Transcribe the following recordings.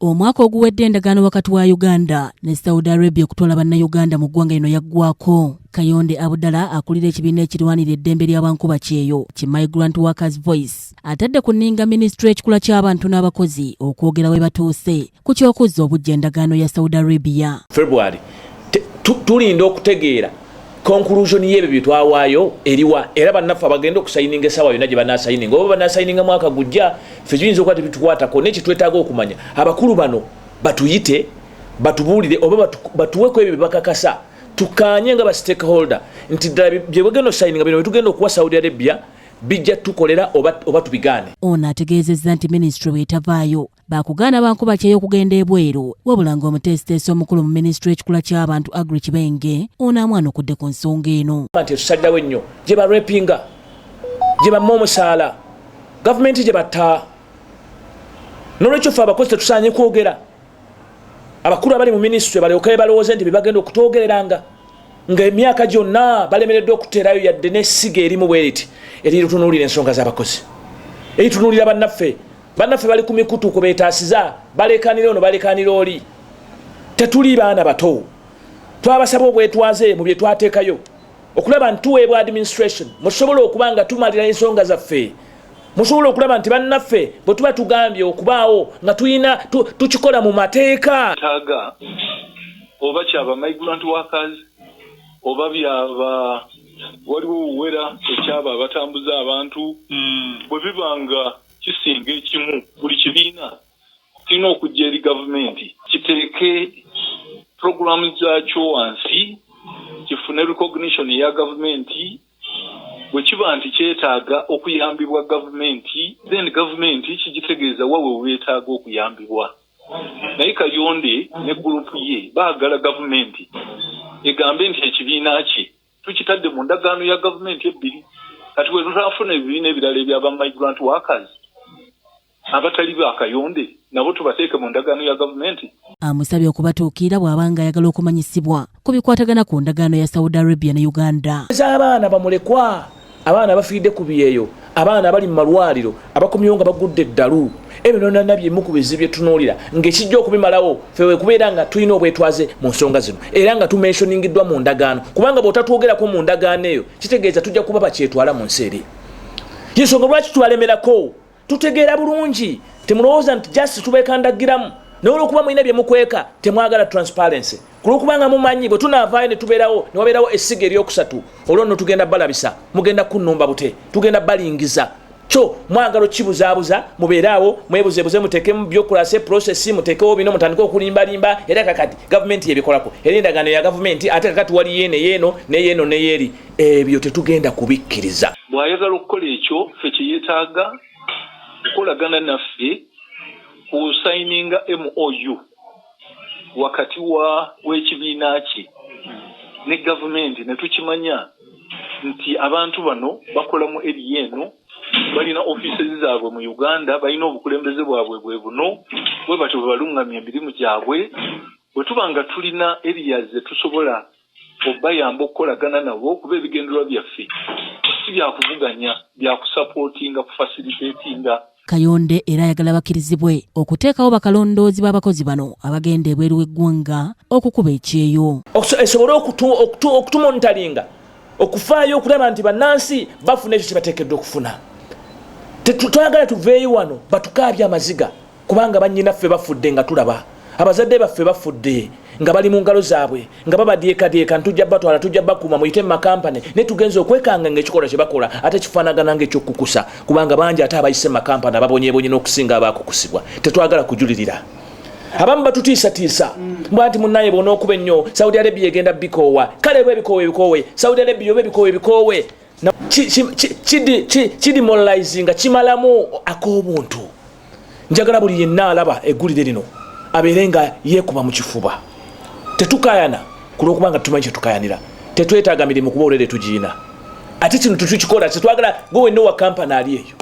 Omwaka oguwedde endagaano wakati wa Uganda ne Saud Arabia okutwala bannayuganda mu ggwanga lino yaggwako. Kayonde abdulah akulira ekibiina ekirwanirira eddembe lyabankuba Kyeyo ki Migrant Workers Voice atadde ku nninga minisitule ekikula ky'abantu n'abakozi okwogera webatuuse ku ky'okuzza obujja endagaano ya Saud Arabia. February tulinda okutegeera conclusion y'ebyo bye twawaayo eriwa era bannaffe abagenda okusayininga essaawa yonna gye banaasayininga oba banaasayininga mwaka gujja ffe tuyinza okuba tebitukwatako nekitwetaaga okumanya abakulu bano batuyite batubuulire oba batuweko ebyo bye tukanye nga ba stakeholder nti ddala bye bagenda okusayininga bino bitugenda okuwa Saudi Arabia bijja tukolera oba tubigaane. Ono ategeezezza nti minisitule bw'etavaayo bakugaana bankuba Kyeyo okugenda ebweru wabula ng'omuteesiteesi omukulu mu minisitule ekikula ky'abantu Aggrey Kibenge ono amwanukudde ku nsonga eno. Nti tusalirawo ennyo gye barepinga gye bamma omusaala gavumenti gye batta n'olwekyo ffe abakozi tetusaanye kwogera abakulu abali mu minisitule balyoke balowooze nti bye bagenda okutwogereranga ng'emyaka gyonna balemereddwe okuteerayo yadde n'essiga erimu bwe riti eritunuulira ensonga z'abakozi eritunuulira bannaffe bali ku mikutu ku beetaasiza baleekaanira ono baleekaanira oli tetuli baana bato twabasaba obwetwaze mu bye twateekayo okulaba nti tuweebwa administration musobole okuba nga tumalira ensonga zaffe musobole okulaba nti bannaffe bwe tuba tugambye okubaawo nga tuyina tukikola mu mateeka taaga oba kyaba migrant workers oba byaba waliwo uwera ekyaba abatambuza abantu bwe bibanga kisinga ekimu buli kibiina kirina okujja eri gavumenti kiteeke programu zaakyo wansi kifune recognition ya gavumenti bwe kiba nti kyetaaga okuyambibwa gavumenti then gavumenti kigitegeeza wawe weetaaga okuyambibwa naye Kayonde ne gurupu ye baagala gavumenti egambe nti ekibiina kye tukitadde mu ndagaano ya gavumenti ebbiri kati bwe tutafuna ebibiina ebirala ebyaba migrant workers abatali ba Kayonde nabo tubateeke mu ndagaano ya gavumenti. Amusabye okubatuukira bw'abanga ayagala okumanyisibwa ku bikwatagana ku ndagaano ya Saudi Arabia ne Uganda. Abaana bamulekwa abaana bafiidde ku byeyo abaana abali mu malwaliro abakomyewo nga bagudde eddalu ebyo byonna byemu ku bizibu bye tunuulira ng'ekijja okubimalawo ffe kubeera nga tulina obwetwaze mu nsonga zino era nga tumensioningiddwa mu ndagaano kubanga bw'otatwogerako mu ndagaano eyo kitegeeza tujja kuba bakyetwala mu nsi eri. Y'ensonga lwaki twalemerako tutegeera bulungi temulowooza nti just tubeekandagiramu naye olw'okuba mulina bye mukweka temwagala transparency kulw'okubanga mumanyi bwe tunaavaayo ne tubeerawo ne wabeerawo essiga eryokusatu olwo nno tugenda balabisa mugenda kunnumba bute tugenda balingiza kyo mwagala okibuzaabuza mubeeraawo mwebuzeebuze muteekemu byokulase process muteekewo bino mutandike okulimbalimba era kakati gavumenti yebikolako era endagaano ya gavumenti ate kakati wali yeeno neyeeno neyeeri ebyo tetugenda kubikkiriza. Bw'ayagala okukola ekyo ffe kyeyeetaaga kukolagana naffe ku signinga MOU wakati w'ekibiina kye ne gavumenti ne tukimanya nti abantu bano bakola mu eri eno balina offices zaabwe mu Uganda balina obukulembeze bwabwe bwe buno bwe batyo balungamya emirimu gyabwe bwe tuba nga tulina areas ze tusobola obayamba okukolagana nabo kuba ebigendererwa byaffe si byakuvuganya byakusupportinga kufacilitatinga. Kayonde era ayagala bakkirizibwe okuteekawo bakalondoozi b'abakozi bano abagenda ebweru w'eggwanga okukuba ekyeyo esobole okutumonitalinga okufaayo okulaba nti bannansi bafuna ekyo kye bateekeddwa okufuna. Tetwagala tuveeyo wano batukaabye amaziga kubanga bannyinaffe bafudde nga tulaba abazadde baffe bafudde nga bali mu ngalo zaabwe nga babadyekadyeka ntujja batwala tujja bakuuma muyite mu makampani ne tugenza okwekanga ng'ekikolwa kye bakola ate kifaanagana ng'ekyokukusa kubanga bangi ate abayise mu makampani ababonyeebonye n'okusinga abaakukusibwa tetwagala kujulirira. Abamu batutiisatiisa mbwa nti munnaye bona okuba ennyo Saudi Arabia egenda bikoowa kale bwe ebikoowe Saudi Arabia oba ebikoowe kidemoralizinga kimalamu ak'obuntu. Njagala buli yenna alaba eggulire lino abeere nga yeekuba mu kifuba tetukayana kulw'okubanga tumanyi kye tukayanira tetwetaaga mirimu kuba olwere tugiina ate kino tukikola tetwagala gowe nowa kampani ali eyo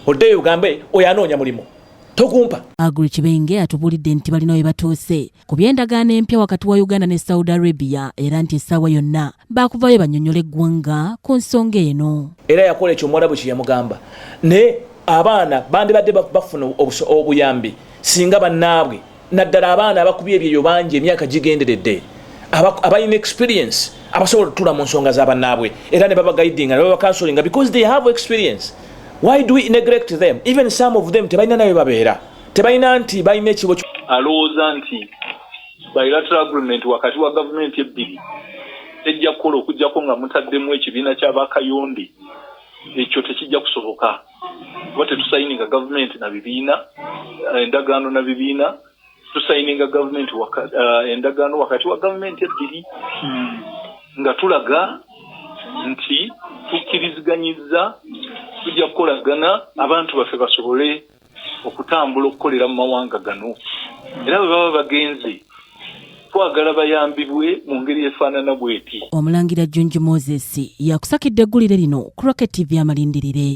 oddeyo ugambe oyo anoonya mulimu tokumpa. Aggrey Kibenge atubulidde nti balina webatuuse ku by'endagaano empya wakati wa Uganda ne Saud Arabia era nti essaawa yonna baakuvayo bannyonnyola eggwanga ku nsonga eno. Era yakola ekyo Omwarabu kye yamugamba ne abaana bandibadde bafuna obuyambi singa bannaabwe naddala abaana abakubye ebyeyo bangi emyaka gigenderedde abalina experience abasobola okutuula mu nsonga z'abannaabwe era ne baba guiding ne baba counseling because they have experience. Why do we neglect them? Even some of them tebalina nayo babeera tebalina nti balina ekibo alowooza nti bilateral agreement wakati wa gavumenti ebbiri tejja kukola okugjako nga mutaddemu ekibiina ky'abakayonde ekyo tekijja kusoboka kuba tetusayininga gavumenti na bibiina endagaano na bibiina tusayininga gavumenti endagaano wakati wa gavumenti ebbiri nga tulaga nti tukkiriziganyiza tujja kukolagana abantu baffe basobole okutambula okukolera mu mawanga gano era bwe baba bagenze twagala bayambibwe mu ngeri efaanana bweti. Omulangira Junji Moses yakusakidde eggulire lino ku Rocket TV amalindirire.